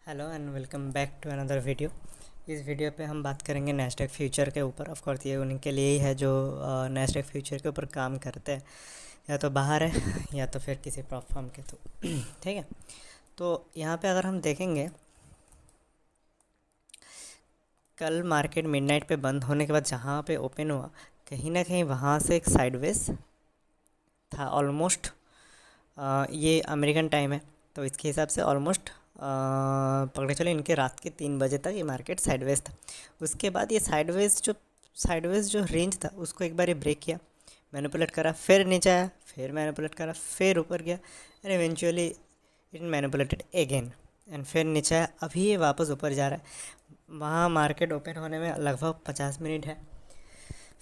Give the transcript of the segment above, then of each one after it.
Hello and welcome back to another video. इस video पे हम बात करेंगे नैस्डैक फ्यूचर के ऊपर। ऑफ कोर्स ये उनके लिए ही है जो नैस्डैक फ्यूचर के ऊपर काम करते हैं, या तो बाहर है या तो फिर किसी प्लेटफॉर्म के थ्रू। ठीक है, तो यहाँ पे अगर हम देखेंगे, कल मार्केट मिडनाइट पे बंद होने के बाद जहाँ पे ओपन हुआ, कहीं ना कहीं वहाँ से एक साइडवेज था ऑलमोस्ट। ये अमेरिकन टाइम है तो इसके हिसाब से ऑलमोस्ट पकड़े चलो इनके रात के 3 बजे तक ये मार्केट साइडवेज था। उसके बाद ये साइडवेज जो रेंज था उसको एक बार ये ब्रेक किया, मैनिपुलेट करा, फिर नीचे आया, फिर मैनिपुलेट करा, फिर ऊपर गया and eventually it manipulated again and फिर नीचे आया। अभी ये वापस ऊपर जा रहा है। वहाँ मार्केट ओपन होने में लगभग 50 मिनट है,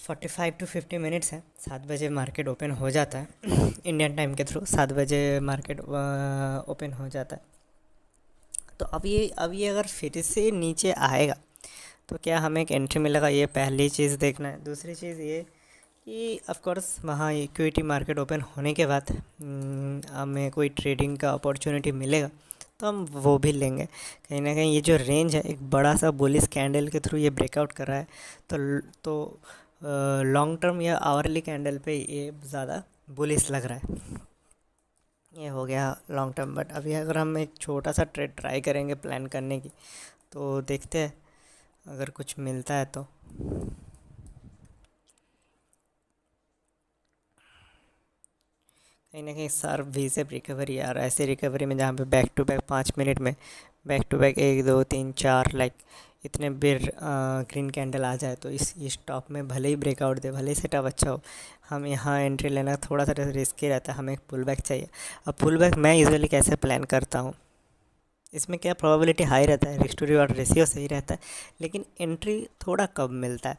45 to 50 मिनट्स है। 7 बजे मार्केट ओपन हो जाता है इंडियन टाइम के थ्रू 7 बजे मार्केट ओपन हो जाता है। तो अब ये अगर फिर से नीचे आएगा तो क्या हमें एक एंट्री मिलेगा, ये पहली चीज़ देखना है। दूसरी चीज़ ये कि ऑफ कोर्स वहाँ इक्विटी मार्केट ओपन होने के बाद हमें कोई ट्रेडिंग का अपॉर्चुनिटी मिलेगा तो हम वो भी लेंगे। कहीं ना कहीं ये जो रेंज है एक बड़ा सा बुलिश कैंडल के थ्रू ये ब्रेकआउट कर रहा है, तो लॉन्ग टर्म या आवरली कैंडल पे ये ज़्यादा बुलिश लग रहा है। ये हो गया लॉन्ग टर्म। बट अभी अगर हम एक छोटा सा ट्रेड ट्राई करेंगे प्लान करने की, तो देखते हैं अगर कुछ मिलता है तो। कहीं ना कहीं शार्प वी से रिकवरी आ रहा है, ऐसे रिकवरी में जहाँ पे बैक टू बैक 5 मिनट में बैक टू बैक 1 2 3 4 लाइक इतने बिर ग्रीन कैंडल आ जाए तो इस टॉप में भले ही ब्रेकआउट दे, भले ही सेटअप अच्छा हो, हम यहाँ एंट्री लेना थोड़ा सा रिस्की रहता है। हमें एक पुल बैक चाहिए। अब पुल बैक मैं यूजुअली कैसे प्लान करता हूँ, इसमें क्या प्रोबेबिलिटी हाई रहता है, रिस्क टू रिवॉर्ड रेशियो सही रहता है, लेकिन एंट्री थोड़ा कम मिलता है।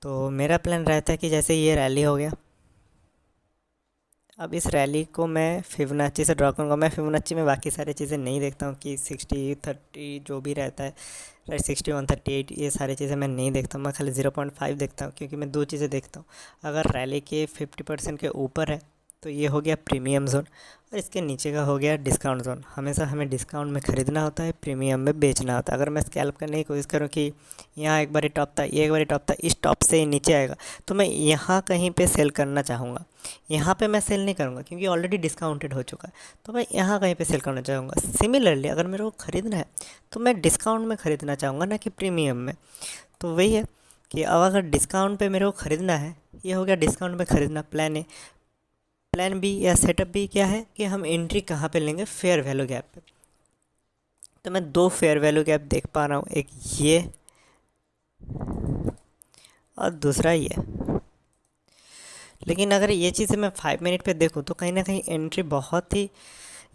तो मेरा प्लान रहता है कि जैसे ये रैली हो गया, अब इस रैली को मैं फिबोनाची से ड्रॉ करूँगा। मैं फिबोनाची में बाकी सारी चीज़ें नहीं देखता हूँ कि 60 30 जो भी रहता है, राइट, 61 38, ये सारी चीज़ें मैं नहीं देखता हूँ। मैं खाली 0.5 देखता हूँ, क्योंकि मैं दो चीज़ें देखता हूँ। अगर रैली के 50% के ऊपर है तो ये हो गया प्रीमियम जोन, और इसके नीचे का हो गया डिस्काउंट जोन। हमेशा हमें डिस्काउंट में ख़रीदना होता है, प्रीमियम में बेचना होता है। अगर मैं स्कैल्प करने की कोशिश करूँ कि यहाँ एक बार टॉप था, ये एक बार टॉप था, इस टॉप से ही नीचे आएगा, तो मैं यहाँ कहीं पे सेल करना चाहूँगा। यहाँ पे मैं सेल नहीं करूँगा क्योंकि ऑलरेडी डिस्काउंटेड हो चुका है, तो मैं यहाँ कहीं पे सेल करना चाहूँगा। सिमिलरली अगर मेरे को ख़रीदना है तो मैं डिस्काउंट में ख़रीदना चाहूँगा, ना कि प्रीमियम में। तो वही है कि अब अगर डिस्काउंट पे मेरे को ख़रीदना है, ये हो गया डिस्काउंट में ख़रीदना प्लान ए। प्लान बी या सेटअप बी क्या है कि हम एंट्री कहाँ पे लेंगे, फेयर वैल्यू गैप पे। तो मैं दो फेयर वैल्यू गैप देख पा रहा हूँ, एक ये और दूसरा ये। लेकिन अगर ये चीज़ें मैं 5 मिनट पे देखूँ तो कहीं ना कहीं एंट्री बहुत ही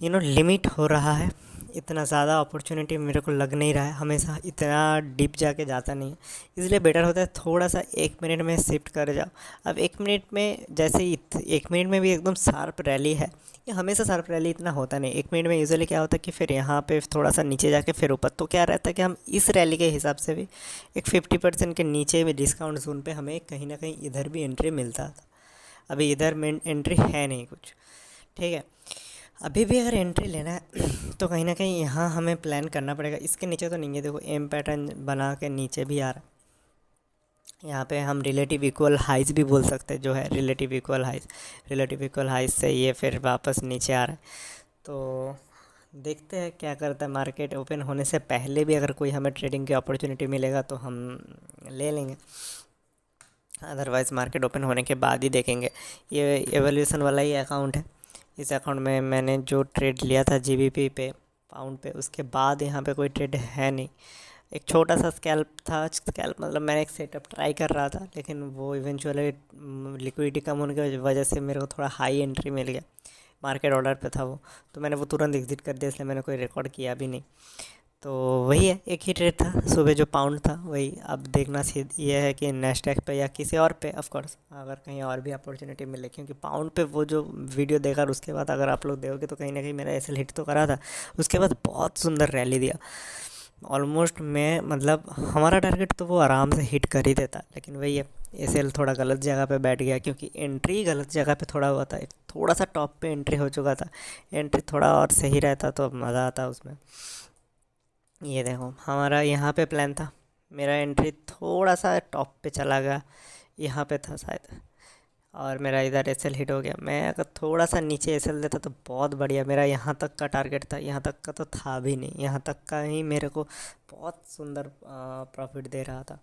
लिमिट हो रहा है। इतना ज़्यादा अपॉर्चुनिटी मेरे को लग नहीं रहा है, हमेशा इतना डीप जाके जाता नहीं है। इसलिए बेटर होता है थोड़ा सा 1 मिनट में शिफ्ट कर जाओ। अब 1 मिनट में जैसे ही 1 मिनट में भी एकदम शार्प रैली है, ये हमेशा शार्प रैली इतना होता नहीं। 1 मिनट में यूजुअली क्या होता है कि फिर यहाँ पे थोड़ा सा नीचे जाके फिर ऊपर, तो क्या रहता है कि हम इस रैली के हिसाब से भी एक 50% के नीचे भी डिस्काउंट जोन पे हमें कहीं ना कहीं इधर भी एंट्री मिलता था। अभी इधर में एंट्री है नहीं कुछ, ठीक है। अभी भी अगर एंट्री लेना है तो कहीं ना कहीं यहाँ हमें प्लान करना पड़ेगा। इसके नीचे तो नहीं है, देखो एम पैटर्न बना के नीचे भी आ रहा है। यहाँ पे हम रिलेटिव इक्वल हाइज भी बोल सकते हैं, जो है रिलेटिव इक्वल हाइज से ये फिर वापस नीचे आ रहा है। तो देखते हैं क्या करता है मार्केट। ओपन होने से पहले भी अगर कोई हमें ट्रेडिंग की अपॉर्चुनिटी मिलेगा तो हम ले लेंगे, अदरवाइज़ मार्केट ओपन होने के बाद ही देखेंगे। ये एवोल्यूशन वाला ही अकाउंट है। इस अकाउंट में मैंने जो ट्रेड लिया था जीबीपी पे, पाउंड पे, उसके बाद यहाँ पे कोई ट्रेड है नहीं। एक छोटा सा स्कैल्प था, स्कैल्प मतलब मैंने एक सेटअप ट्राई कर रहा था, लेकिन वो इवेंचुअली लिक्विडिटी कम होने की वजह से मेरे को थोड़ा हाई एंट्री मिल गया। मार्केट ऑर्डर पे था वो, तो मैंने वो तुरंत एग्जिट कर दिया, इसलिए मैंने कोई रिकॉर्ड किया भी नहीं। तो वही है, एक ही ट्रेड था सुबह जो पाउंड था वही। अब देखना ये है कि नैस्डैक पे या किसी और पे, ऑफ कोर्स अगर कहीं और भी अपॉर्चुनिटी मिले, क्योंकि पाउंड पे वो जो वीडियो देखा और उसके बाद अगर आप लोग देखोगे तो कहीं ना कहीं मेरा एसएल हिट तो करा था, उसके बाद बहुत सुंदर रैली दिया ऑलमोस्ट। मैं मतलब हमारा टारगेट तो वो आराम से हिट कर ही देता, लेकिन वही है एसएल थोड़ा गलत जगह पे बैठ गया, क्योंकि एंट्री गलत जगह पे थोड़ा हुआ था। थोड़ा सा टॉप पे एंट्री हो चुका था, एंट्री थोड़ा और सही रहता तो मज़ा आता उसमें। ये देखो हमारा यहाँ पे प्लान था, मेरा एंट्री थोड़ा सा टॉप पे चला गया, यहाँ पे था शायद, और मेरा इधर एसएल हिट हो गया। मैं अगर थोड़ा सा नीचे एसएल देता तो बहुत बढ़िया, मेरा यहाँ तक का टारगेट था, यहाँ तक का तो था भी नहीं, यहाँ तक का ही मेरे को बहुत सुंदर प्रॉफिट दे रहा था।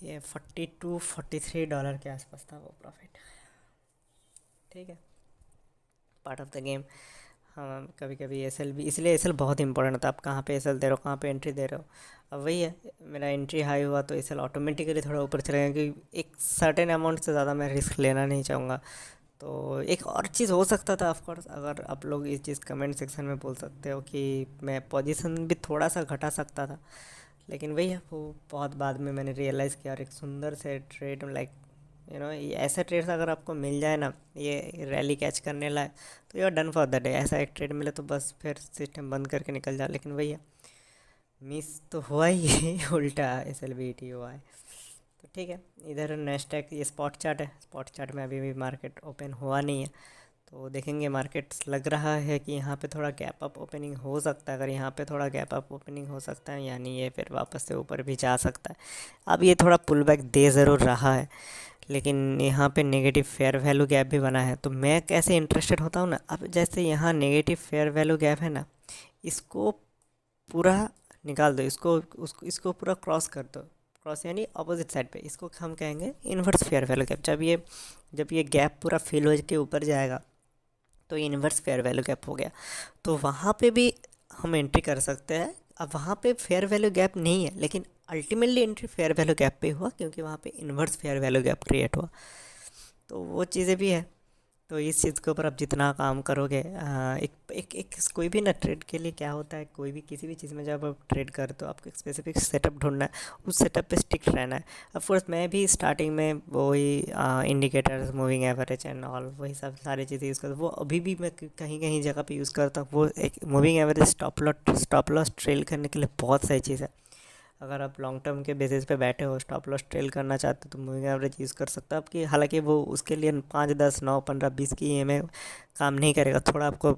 ये $42-43 के आसपास था वो प्रॉफिट। ठीक है, पार्ट ऑफ द गेम। हाँ, कभी कभी एसएल भी, इसलिए एसएल बहुत इंपॉर्टेंट होता है। आप कहाँ पे एसएल दे रहे हो, कहाँ पे एंट्री दे रहे हो। अब वही है, मेरा एंट्री हाई हुआ तो एसएल ऑटोमेटिकली थोड़ा ऊपर चलेगा, क्योंकि एक सर्टेन अमाउंट से ज़्यादा मैं रिस्क लेना नहीं चाहूँगा। तो एक और चीज़ हो सकता था ऑफकोर्स, अगर आप लोग इस चीज़ कमेंट सेक्शन में बोल सकते हो कि मैं पोजीशन भी थोड़ा सा घटा सकता था, लेकिन वही है, वो बहुत बाद में मैंने रियलाइज़ किया। और एक सुंदर से ट्रेड, लाइक ये ऐसा ट्रेड अगर आपको मिल जाए ना, ये रैली कैच करने लायक, तो you are done for the day. ऐसा एक ट्रेड मिले तो बस फिर सिस्टम बंद करके निकल जाओ। लेकिन वही है, मिस तो हुआ ही है, उल्टा एस एल बी टी हुआ है। तो ठीक है, इधर नेस्टैक ये स्पॉट चार्ट है, स्पॉट चार्ट में अभी भी मार्केट ओपन हुआ नहीं है, तो देखेंगे। मार्केट्स लग रहा है कि यहाँ पे थोड़ा गैप अप ओपनिंग हो सकता है। अगर यहाँ पे थोड़ा गैप अप ओपनिंग हो सकता है, यानी ये फिर वापस से ऊपर भी जा सकता है। अब ये थोड़ा पुल बैक दे ज़रूर रहा है, लेकिन यहाँ पे नेगेटिव फेयर वैल्यू गैप भी बना है। तो मैं कैसे इंटरेस्टेड होता हूँ ना, अब जैसे यहाँ नेगेटिव फेयर वैल्यू गैप है ना, इसको पूरा निकाल दो, इसको पूरा क्रॉस कर दो। क्रॉस यानी अपोजिट साइड पे, इसको हम कहेंगे इन्वर्स फेयर वैल्यू गैप। जब ये गैप पूरा फिल हो के ऊपर जाएगा तो ये इन्वर्स फेयर वैल्यू गैप हो गया, तो वहाँ पे भी हम एंट्री कर सकते हैं। अब वहाँ पे फेयर वैल्यू गैप नहीं है, लेकिन ultimately entry fair value gap पे हुआ, क्योंकि वहाँ पे inverse fair value gap create हुआ। तो वो चीज़ें भी है। तो इस चीज़ के ऊपर आप जितना काम करोगे, एक एक एक कोई भी ना ट्रेड के लिए क्या होता है, कोई भी किसी भी चीज़ में जब आप ट्रेड करते हो, आपको एक स्पेसिफिक सेटअप ढूंढना है, उस सेटअप पे स्टिक रहना है। ऑफ कोर्स मैं भी स्टार्टिंग में वही indicators, moving average and all, वही सब सारी चीज़ें यूज़ करता हूँ। वो अभी भी मैं कहीं कहीं जगह पे यूज़ करता हूँ। वो एक moving average, stop loss trail करने के लिए बहुत सही चीज़ है। अगर आप लॉन्ग टर्म के बेसिस पे बैठे हो, स्टॉप लॉस ट्रेल करना चाहते हो, तो मूविंग एवरेज यूज़ कर सकते हो आपकी। हालांकि वो उसके लिए 5, 10, 9, 15, 20 की ईएमआई काम नहीं करेगा, थोड़ा आपको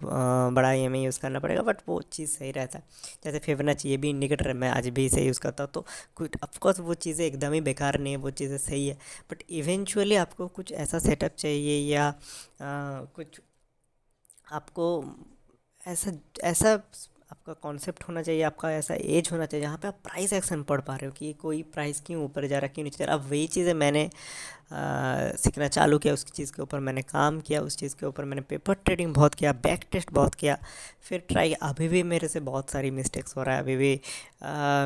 बड़ा ईएमआई यूज़ करना पड़ेगा, बट वो चीज़ सही रहता है। जैसे फिबोनाची, ये भी इंडिकेटर है, मैं आज भी इसे यूज़ करता हूँ। तो कुछ ऑफकोर्स वो चीज़ें एकदम ही बेकार नहीं है, वो चीज़ें सही है, बट इवेंचुअली आपको कुछ ऐसा सेटअप चाहिए, या कुछ आपको ऐसा ऐसा आपका कॉन्सेप्ट होना चाहिए, आपका ऐसा एज होना चाहिए जहाँ पे आप प्राइस एक्शन पढ़ पा रहे हो कि कोई प्राइस क्यों ऊपर जा रहा है, क्यों नीचे जा रहा है। अब वही चीज़ें मैंने सीखना चालू किया, उस चीज़ के ऊपर मैंने काम किया, उस चीज़ के ऊपर मैंने पेपर ट्रेडिंग बहुत किया, बैक टेस्ट बहुत किया, फिर ट्राई। अभी भी मेरे से बहुत सारी मिस्टेक्स हो रहा है, अभी भी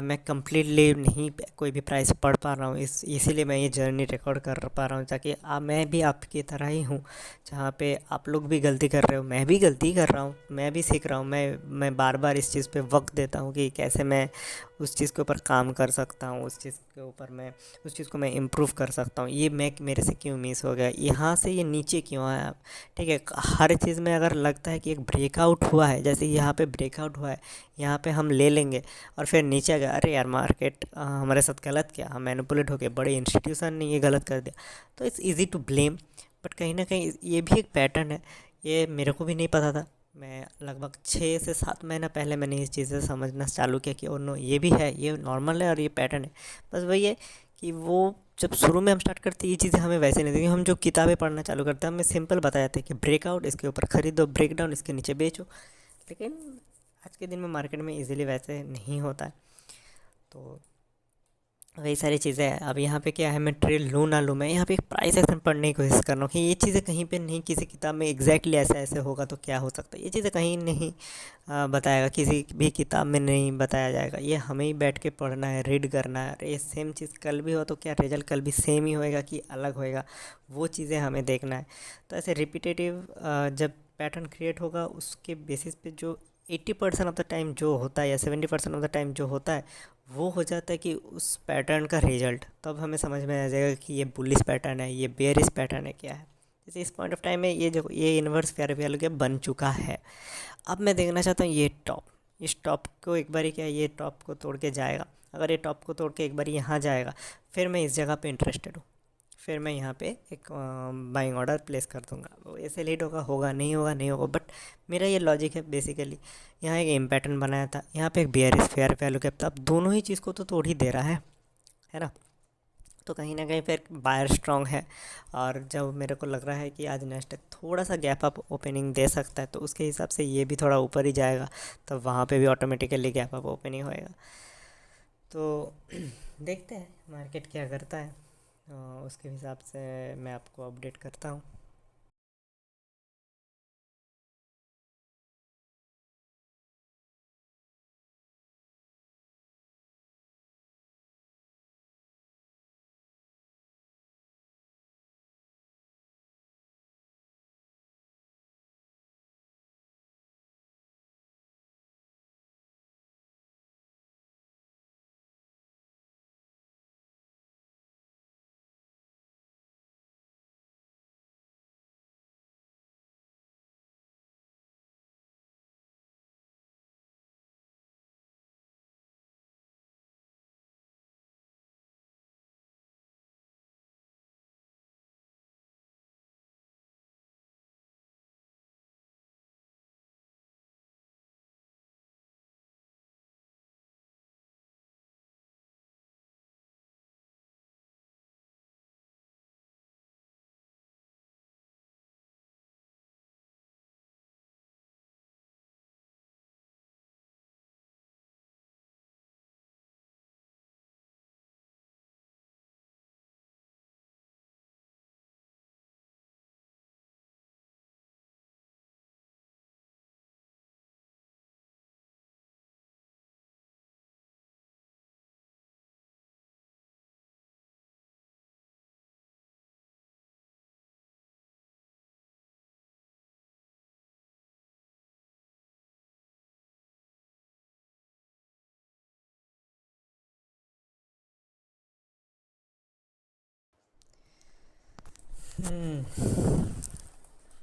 मैं कंप्लीटली नहीं कोई भी प्राइस पढ़ पा रहा हूँ। इसीलिए मैं ये जर्नी रिकॉर्ड कर पा रहा हूँ, ताकि मैं भी आपकी तरह ही हूँ, जहाँ पे आप लोग भी गलती कर रहे हो, मैं भी गलती कर रहा हूँ, मैं भी सीख रहा हूँ। मैं बार बार इस चीज़ पे वक्त देता हूँ कि कैसे मैं उस चीज़ के ऊपर काम कर सकता हूँ, उस चीज़ के ऊपर मैं उस चीज़ को मैं इम्प्रूव कर सकता हूँ। ये मैं मेरे से क्यों मिस हो गया, यहाँ से ये नीचे क्यों आया आप। ठीक है, हर चीज़ में अगर लगता है कि एक ब्रेकआउट हुआ है, जैसे यहाँ पे ब्रेकआउट हुआ है, यहाँ पे हम ले लेंगे और फिर नीचे आ गया, अरे यार मार्केट हमारे साथ गलत किया, हम मैनिपुलेट हो गए, बड़े इंस्टीट्यूशन ने ये गलत कर दिया, तो it's easy to blame. But कहीं ना कहीं ये भी एक पैटर्न है, ये मेरे को भी नहीं पता था। मैं लगभग 6 से 7 महीना पहले मैंने इस चीज़ से समझना चालू किया कि ओ नो, ये भी है, ये नॉर्मल है और ये पैटर्न है। बस वही है कि वो जब शुरू में हम स्टार्ट करते हैं, ये चीज़ें हमें वैसे नहीं थी। हम जो किताबें पढ़ना चालू करते हैं, हमें सिंपल बताया जाता है कि ब्रेकआउट इसके ऊपर खरीदो, ब्रेकडाउन इसके नीचे बेचो। लेकिन आज के दिन में मार्केट में इजीली वैसे नहीं होता है। तो वही सारी चीज़ें हैं। अब यहाँ पे क्या है, मैं ट्रेड लूँ ना लूँ, मैं यहाँ पे एक प्राइस एक्शन पढ़ने की कोशिश कर रहा हूँ कि ये चीज़ें कहीं पे नहीं, किसी किताब में एग्जैक्टली ऐसा ऐसे होगा तो क्या हो सकता है, ये चीज़ें कहीं नहीं बताएगा, किसी भी किताब में नहीं बताया जाएगा। ये हमें ही बैठ के पढ़ना है, रीड करना है। ये सेम चीज़ कल भी हो तो क्या रिजल्ट कल भी सेम ही होएगा कि अलग होएगा, वो चीज़ें हमें देखना है। तो ऐसे रिपीटेटिव जब पैटर्न क्रिएट होगा, उसके बेसिस पे जो 80% ऑफ द टाइम जो होता है, या 70% ऑफ द टाइम जो होता है, वो हो जाता है कि उस पैटर्न का रिजल्ट तब हमें समझ में आ जाएगा कि ये बुलिश पैटर्न है, ये बेयरिश पैटर्न है, क्या है। जैसे इस पॉइंट ऑफ टाइम में ये इन्वर्स फेयर वैल्यू गैप बन चुका है। अब मैं देखना चाहता हूँ ये टॉप, इस टॉप को एक बारी क्या, ये टॉप को तोड़ के जाएगा। अगर ये टॉप को तोड़ के एक बार यहाँ जाएगा, फिर मैं इस जगह पे इंटरेस्टेड हूँ, फिर मैं यहाँ पे एक बाइंग ऑर्डर प्लेस कर दूँगा। वो ऐसे लेट होगा होगा नहीं होगा नहीं होगा, बट मेरा ये लॉजिक है बेसिकली। यहाँ एक एम पैटर्न बनाया था, यहाँ पे एक बियरिश फेयर वैल्यू गैप था, अब दोनों ही चीज़ को तो तोड़ ही दे रहा है ना। तो कहीं ना कहीं फिर बायर स्ट्रांग है, और जब मेरे को लग रहा है कि आज नेक्स्ट थोड़ा सा गैप अप ओपनिंग दे सकता है, तो उसके हिसाब से ये भी थोड़ा ऊपर ही जाएगा, तो वहाँ पे भी ऑटोमेटिकली गैप अप ओपनिंग होएगा। तो देखते हैं मार्केट क्या करता है, उसके हिसाब से मैं आपको अपडेट करता हूँ।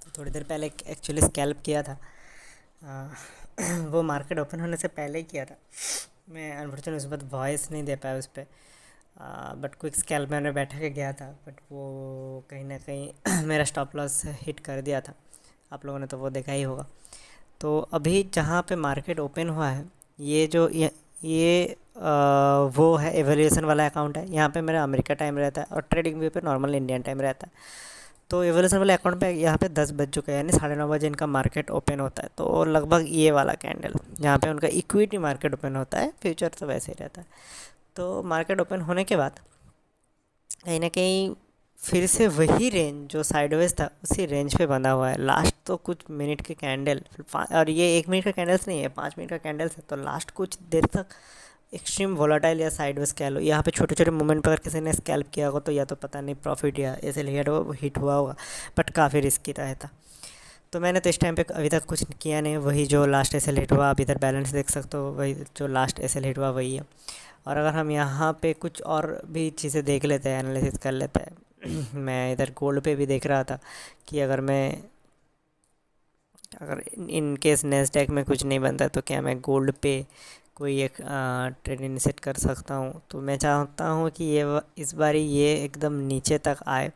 तो थोड़ी देर पहले एक्चुअली स्कैल्प किया था, आ, वो मार्केट ओपन होने से पहले ही किया था। मैं अनफॉर्चुनेटली उस वक्त वॉइस नहीं दे पाया उस पर, बट क्विक स्कैल्प मैंने बैठा के गया था, बट वो कहीं ना कहीं मेरा स्टॉप लॉस हिट कर दिया था। आप लोगों ने तो वो देखा ही होगा। तो अभी जहाँ पे मार्केट ओपन हुआ है, ये जो ये वो है एवोल्यूशन वाला अकाउंट है। यहाँ पे मेरा अमेरिका टाइम रहता है और ट्रेडिंग व्यू पे नॉर्मल इंडियन टाइम रहता है। तो एवोल्यूशन वाले अकाउंट पे यहाँ पे 10 बज चुके हैं, यानी 9:30 बजे इनका मार्केट ओपन होता है। तो लगभग ये वाला कैंडल जहाँ पे उनका इक्विटी मार्केट ओपन होता है, फ्यूचर तो वैसे ही रहता है। तो मार्केट ओपन होने के बाद कहीं ना कहीं फिर से वही रेंज जो साइडवेज था उसी रेंज पे बंधा हुआ है। लास्ट तो कुछ मिनट के कैंडल, और ये 1 मिनट का कैंडल्स नहीं है, 5 मिनट का कैंडल्स है, तो लास्ट कुछ देर तक एक्सट्रीम वोलाटाइल या साइडवेज कह लो। यहाँ पे छोटे छोटे मोमेंट पर अगर किसी ने स्कैल्प किया होगा तो या तो पता नहीं प्रॉफिट या ऐसे हिट हुआ होगा, बट काफ़ी रिस्की रहता। तो मैंने तो इस टाइम पे अभी तक कुछ किया नहीं, वही जो लास्ट एस एल हिट हुआ, आप इधर बैलेंस देख सकते हो, वही जो लास्ट एस एल हिट हुआ वही है। और अगर हम यहाँ पे कुछ और भी चीज़ें देख लेते हैं, एनालिसिस कर लेते हैं मैं इधर गोल्ड पे भी देख रहा था कि अगर इन केस नेस्डैक में कुछ नहीं बनता तो क्या मैं गोल्ड पे कोई एक ट्रेड इनिशिएट कर सकता हूँ। तो मैं चाहता हूँ कि इस बारी ये एकदम नीचे तक आए,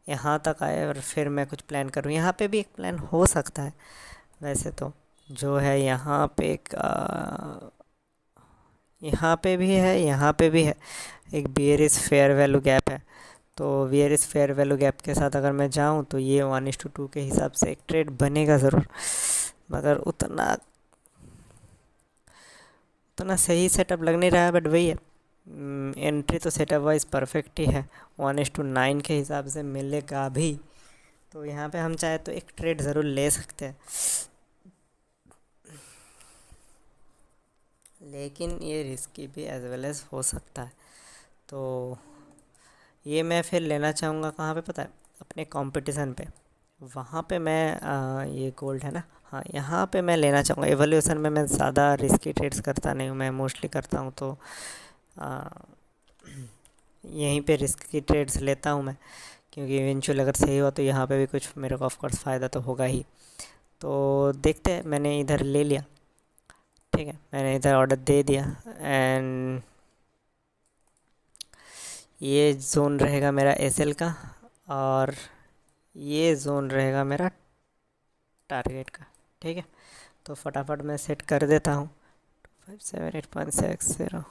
यहाँ तक आए, और फिर मैं कुछ प्लान करूँ। यहाँ पे भी एक प्लान हो सकता है वैसे तो, जो है यहाँ पे एक यहाँ पे भी है, यहाँ पे भी है, एक बियरिश फेयर वैल्यू गैप है। तो बियरिश फेयर वैल्यू गैप के साथ अगर मैं जाऊँ तो ये 1:2 के हिसाब से एक ट्रेड बनेगा ज़रूर, मगर उतना उतना सही सेटअप लग नहीं रहा है, बट वही है, एंट्री तो सेटअप वाइज परफेक्ट ही है, 1:9 के हिसाब से मिलेगा भी। तो यहाँ पे हम चाहे तो एक ट्रेड ज़रूर ले सकते हैं, लेकिन ये रिस्की भी एज वेल एज़ हो सकता है। तो ये मैं फिर लेना चाहूँगा कहाँ पे पता है, अपने कंपटीशन पे। वहाँ पे मैं ये गोल्ड है ना, हाँ यहाँ पे मैं लेना चाहूँगा। एवोल्यूशन में मैं ज़्यादा रिस्की ट्रेड्स करता नहीं हूँ, मैं मोस्टली करता हूँ तो आ, यहीं पे रिस्क की ट्रेड्स लेता हूँ मैं, क्योंकि इवेंचुअल अगर सही हुआ तो यहाँ पे भी कुछ मेरे को ऑफकोर्स फ़ायदा तो होगा ही। तो देखते हैं, मैंने इधर ले लिया, ठीक है, मैंने इधर ऑर्डर दे दिया, एंड ये जोन रहेगा मेरा एसएल का, और ये जोन रहेगा मेरा टारगेट का। ठीक है, तो फटाफट मैं सेट कर देता हूँ। 578.60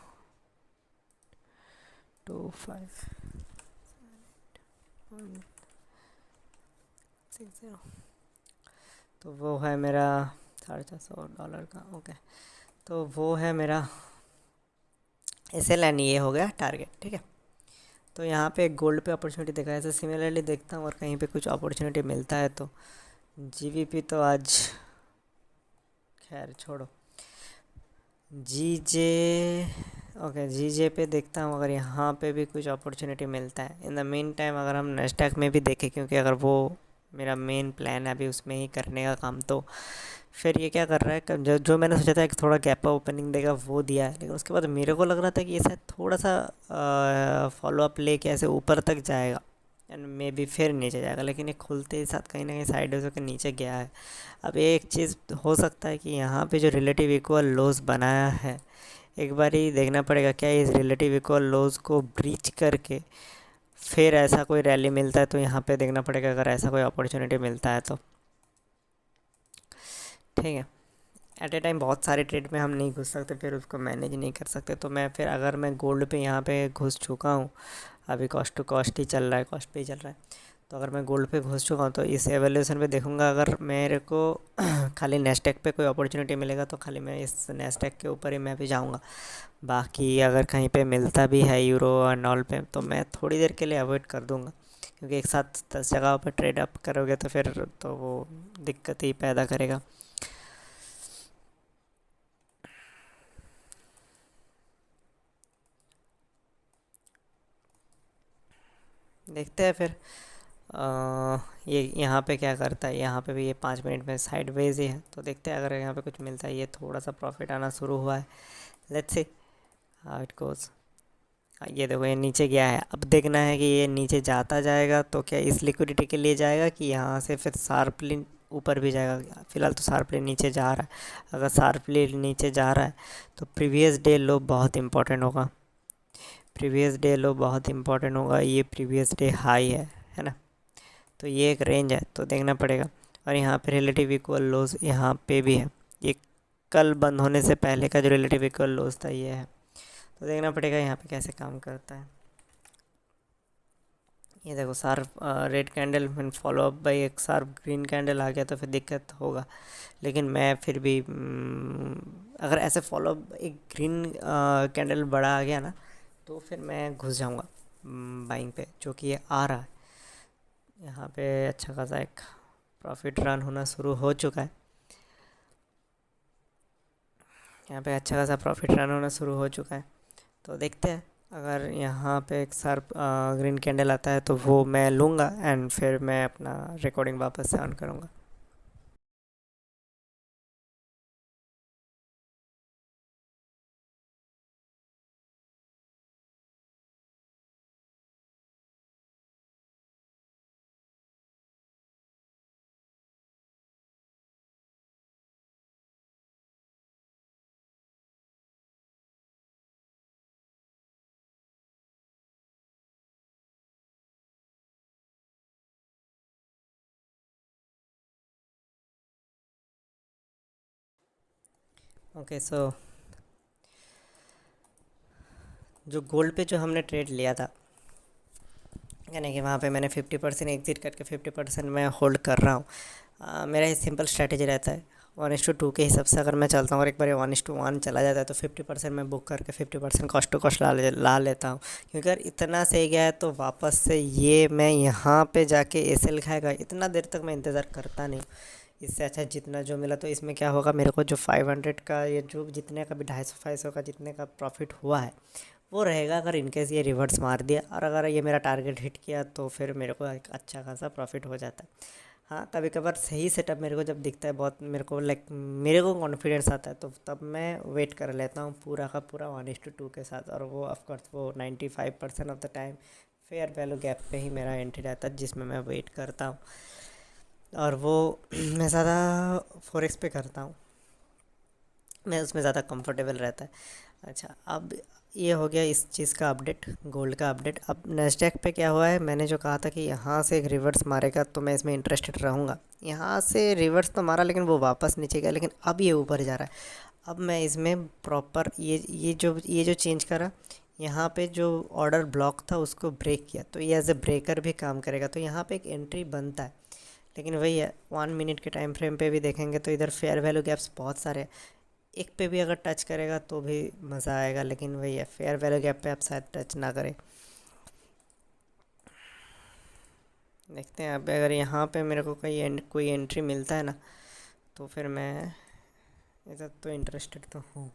2560। तो वो है मेरा $450 का। ओके, तो वो है मेरा एसएल एंड ये हो गया टारगेट। ठीक है, तो यहाँ पे गोल्ड पे अपॉर्चुनिटी देखा है, ऐसे सिमिलरली देखता हूँ और कहीं पे कुछ अपॉर्चुनिटी मिलता है तो। जीबीपी तो आज खैर छोड़ो। जीजे, ओके जीजे पे देखता हूँ अगर यहाँ पे भी कुछ अपॉर्चुनिटी मिलता है। इन द मेन टाइम अगर हम नेस्डैक में भी देखें, क्योंकि अगर वो मेरा मेन प्लान है अभी उसमें ही करने का काम, तो फिर ये क्या कर रहा है, जो जो मैंने सोचा था कि थोड़ा गैप ओपनिंग देगा वो दिया है, लेकिन उसके बाद मेरे को लग रहा था कि ये शायद थोड़ा सा फॉलो अप लेके ऐसे ऊपर तक जाएगा एंड मे बी फिर नीचे जाएगा, लेकिन ये खुलते ही साथ कहीं ना कहीं साइड होकर नीचे गया है। अब एक चीज़ हो सकता है कि यहाँ पे जो रिलेटिव इक्वल लॉस बनाया है, एक बार ही देखना पड़ेगा क्या इस रिलेटिव इक्वल लॉस को ब्रीच करके फिर ऐसा कोई रैली मिलता है, तो यहाँ पे देखना पड़ेगा अगर ऐसा कोई अपॉर्चुनिटी मिलता है तो। ठीक है, एट ए टाइम बहुत सारे ट्रेड में हम नहीं घुस सकते, फिर उसको मैनेज नहीं कर सकते, तो मैं फिर अगर मैं गोल्ड पे यहाँ पे घुस चुका हूँ, अभी कॉस्ट टू कॉस्ट ही चल रहा है, कॉस्ट पे ही चल रहा है, तो अगर मैं गोल्ड पे घुस चुका हूँ तो इस एवेल्यूशन पे देखूँगा अगर मेरे को खाली नेस्टेक पे कोई अपॉर्चुनिटी मिलेगा तो खाली मैं इस नेस्टेक के ऊपर ही मैं भी जाऊँगा। बाकी अगर कहीं पे मिलता भी है यूरो एंड ऑल पे, तो मैं थोड़ी देर के लिए अवॉइड कर दूँगा, क्योंकि एक साथ 10 जगह पर ट्रेड अप करोगे तो फिर तो वो दिक्कत ही पैदा करेगा। देखते हैं फिर ये यहाँ पे क्या करता है। यहाँ पे भी ये 5 मिनट में साइडवेज ही है, तो देखते हैं अगर यहाँ पे कुछ मिलता है। ये थोड़ा सा प्रॉफिट आना शुरू हुआ है, let's see how it goes. ये देखो ये नीचे गया है, अब देखना है कि ये नीचे जाता जाएगा तो क्या इस लिक्विडिटी के लिए जाएगा कि यहाँ से फिर शार्पली ऊपर भी जाएगा। फिलहाल तो शार्पली नीचे जा रहा है, अगर शार्पली नीचे जा रहा है तो प्रीवियस डे लो बहुत इंपॉर्टेंट होगा। प्रीवियस डे लो बहुत इंपॉर्टेंट होगा, ये प्रीवियस डे हाई है ना, तो ये एक रेंज है तो देखना पड़ेगा। और यहाँ पे रिलेटिव इक्वल लोज यहाँ पे भी है, ये कल बंद होने से पहले का जो रिलेटिव इक्वल लोज था ये है, तो देखना पड़ेगा यहाँ पे कैसे काम करता है। ये देखो शार्प रेड कैंडल फिर फॉलो अप बाई एक शार्प ग्रीन कैंडल आ गया तो फिर दिक्कत होगा, लेकिन मैं फिर भी अगर ऐसे फॉलो अप एक ग्रीन कैंडल बड़ा आ गया ना तो फिर मैं घुस जाऊँगा बाइंग पे, जो कि ये आ रहा है। यहाँ पे अच्छा खासा एक प्रॉफिट रन होना शुरू हो चुका है, यहाँ पे अच्छा खासा प्रॉफिट रन होना शुरू हो चुका है, तो देखते हैं अगर यहाँ पे एक शार्प ग्रीन कैंडल आता है तो वो मैं लूँगा एंड फिर मैं अपना रिकॉर्डिंग वापस से ऑन करूँगा। ओके सो जो गोल्ड पे जो हमने ट्रेड लिया था, यानी कि वहाँ पे मैंने 50% एग्जिट करके 50% मैं होल्ड कर रहा हूँ। मेरा ये सिंपल स्ट्रैटेजी रहता है, 1:2 के हिसाब से अगर मैं चलता हूँ और एक बार 1:1 चला जाता है तो 50% मैं बुक करके 50% कॉस्ट टू कॉस्ट ला लेता हूँ, क्योंकि अगर इतना सही गया है तो वापस से ये मैं यहाँ पे जाके एसएल खाएगा, इतना देर तक मैं इंतज़ार करता नहीं। इससे अच्छा जितना जो मिला, तो इसमें क्या होगा मेरे को जो 500 का ये जो जितने का भी 250-500 का जितने का प्रॉफिट हुआ है वो रहेगा, अगर इनकेस ये रिवर्स मार दिया और अगर ये मेरा टारगेट हिट किया तो फिर मेरे को एक अच्छा खासा प्रॉफिट हो जाता है। हाँ, कभी कभार सही सेटअप मेरे को जब दिखता है बहुत, मेरे को लाइक मेरे को कॉन्फिडेंस आता है, तो तब मैं वेट कर लेता हूँ पूरा का पूरा 1:2 के साथ, और वो ऑफकोर्स वो 95% of the time fair value gap पे ही मेरा एंट्री रहता है, जिसमें मैं वेट करता हूँ, और वो मैं ज़्यादा फॉरेक्स पे करता हूँ। मैं उसमें ज़्यादा कंफर्टेबल रहता है। अच्छा, अब ये हो गया इस चीज़ का अपडेट, गोल्ड का अपडेट। अब नैस्डैक पे क्या हुआ है, मैंने जो कहा था कि यहाँ से एक रिवर्स मारेगा तो मैं इसमें इंटरेस्टेड रहूँगा, यहाँ से रिवर्स तो मारा लेकिन वो वापस नीचे गया, लेकिन अब ये ऊपर जा रहा है। अब मैं इसमें प्रॉपर ये जो चेंज करा, यहाँ पे जो ऑर्डर ब्लॉक था उसको ब्रेक किया, तो ये एज ए ब्रेकर भी काम करेगा, तो यहाँ पे एक एंट्री बनता है। लेकिन वही है, 1 मिनट के टाइम फ्रेम पे भी देखेंगे तो इधर फेयर वैल्यू गैप्स बहुत सारे हैं। एक पे भी अगर टच करेगा तो भी मज़ा आएगा, लेकिन वही है, फेयर वैल्यू गैप पे आप शायद टच ना करें। देखते हैं अब अगर यहाँ पे मेरे को कोई एंट्री मिलता है ना, तो फिर मैं इधर तो इंटरेस्टेड तो हूँ।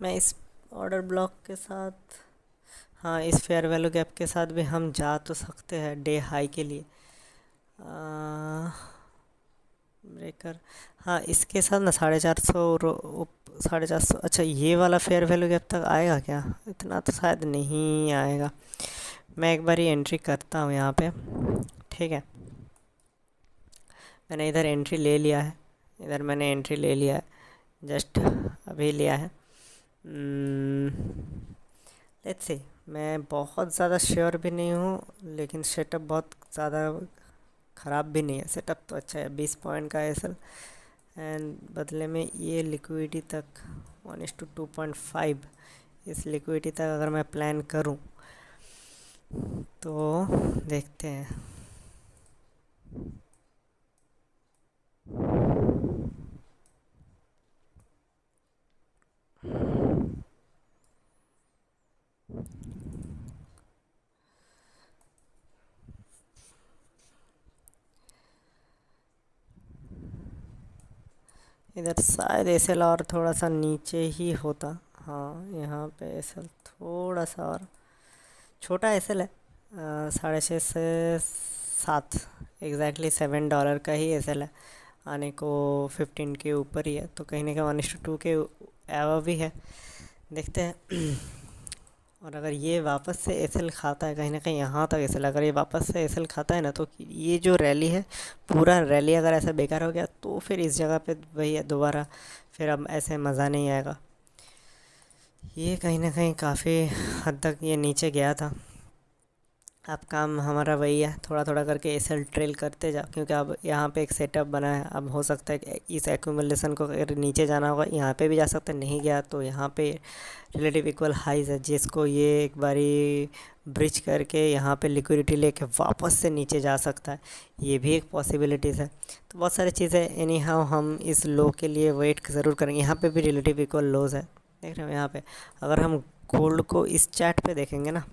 मैं इस ऑर्डर ब्लॉक के साथ, हाँ, इस फेयर वैल्यू गैप के साथ भी हम जा तो सकते हैं डे हाई के लिए। ब्रेकर, हाँ, इसके साथ ना 450, 450, अच्छा ये वाला फेयर वैल्यू गैप तक आएगा क्या? इतना तो शायद नहीं आएगा। मैं एक बार ही एंट्री करता हूँ यहाँ पे, ठीक है। मैंने इधर एंट्री ले लिया है, इधर मैंने एंट्री ले लिया है, जस्ट अभी लिया है। लेट्स सी, मैं बहुत ज़्यादा श्योर भी नहीं हूँ, लेकिन सेटअप बहुत ज़्यादा ख़राब भी नहीं है। सेटअप तो अच्छा है, 20 पॉइंट का एस एल, एंड बदले में ये लिक्विडिटी तक 1:2.5, इस लिक्विडिटी तक अगर मैं प्लान करूँ तो देखते हैं। इधर शायद एस एल और थोड़ा सा नीचे ही होता। हाँ, यहाँ पे एस एल थोड़ा सा और छोटा एस एल है, 6.5 से 7, एग्जैक्टली $7 का ही एस एल है। आने को 15 के ऊपर ही है, तो कहीं ना कहीं 1:2 के एवं भी है। देखते हैं। और अगर ये वापस से एसएल खाता है, कहीं ना कहीं यहाँ तक एसएल, अगर ये वापस से एसएल खाता है ना, तो ये जो रैली है, पूरा रैली अगर ऐसा बेकार हो गया तो फिर इस जगह पे वही है दोबारा, फिर अब ऐसे मज़ा नहीं आएगा। ये कहीं ना कहीं काफ़ी हद तक ये नीचे गया था। अब काम हमारा वही है, थोड़ा थोड़ा करके एसएल ट्रेल करते जाओ, क्योंकि अब यहाँ पे एक सेटअप बना है। अब हो सकता है कि इस एक्यूमुलेशन को अगर नीचे जाना होगा, यहाँ पे भी जा सकता है, नहीं गया तो यहाँ पे रिलेटिव इक्वल हाइज है, जिसको ये एक बारी ब्रिज करके यहाँ पे लिक्विडिटी लेके वापस से नीचे जा सकता है। ये भी एक पॉसिबिलिटीज़ है। तो बहुत सारी चीज़ें, एनी हाउ हम इस लो के लिए वेट ज़रूर करेंगे। यहाँ पे भी रिलेटिव इक्वल लोज है, देख रहे हो यहाँ पे। अगर हम गोल्ड को इस चार्ट पे देखेंगे ना,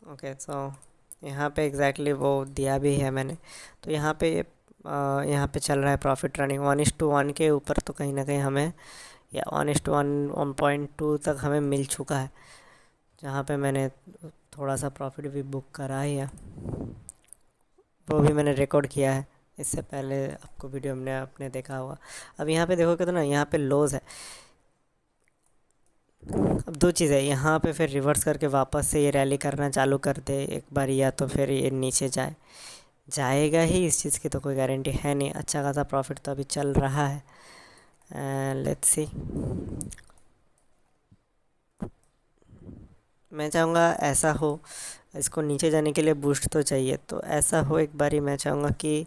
ओके, सो यहाँ पे एग्जैक्टली वो दिया भी है मैंने। तो यहाँ पे चल रहा है प्रॉफिट रनिंग 1:1 के ऊपर, तो कहीं ना कहीं हमें, या 1:1, 1.2 तक हमें मिल चुका है, जहाँ पे मैंने थोड़ा सा प्रॉफिट भी बुक करा ही है। वो भी मैंने रिकॉर्ड किया है, इससे पहले आपको वीडियो में आपने देखा होगा। अब यहाँ पे देखोगे तो ना, यहाँ पे लॉस है। अब दो चीज़ है, यहाँ पे फिर रिवर्स करके वापस से ये रैली करना चालू कर दे एक बार, या तो फिर ये नीचे जाएगा ही, इस चीज़ की तो कोई गारंटी है नहीं। अच्छा खासा प्रॉफिट तो अभी चल रहा है, लेट्स सी। मैं चाहूँगा ऐसा हो, इसको नीचे जाने के लिए बूस्ट तो चाहिए, तो ऐसा हो एक बारी। मैं चाहूँगा कि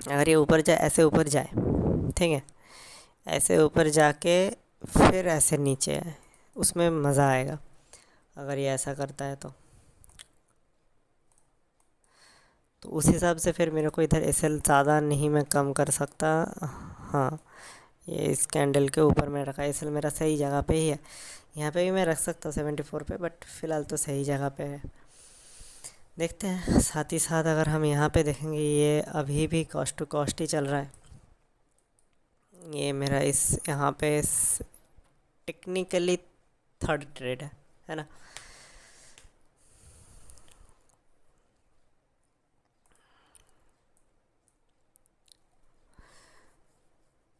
अगर ये ऊपर जाए, ऐसे ऊपर जाए, ठीक है, ऐसे ऊपर जाके फिर ऐसे नीचे आए, उसमें मज़ा आएगा अगर ये ऐसा करता है तो उस हिसाब से फिर मेरे को इधर एस एल ज़्यादा नहीं मैं कम कर सकता। हाँ, ये इस कैंडल के ऊपर मैं रखा, एस एल मेरा सही जगह पे ही है। यहाँ पे भी मैं रख सकता हूँ 74 पे, बट फ़िलहाल तो सही जगह पे है। देखते हैं। साथ ही साथ अगर हम यहाँ पे देखेंगे, ये अभी भी कॉस्ट टू कॉस्ट ही चल रहा है। ये मेरा इस यहाँ पे टेक्निकली थर्ड ट्रेड है ना।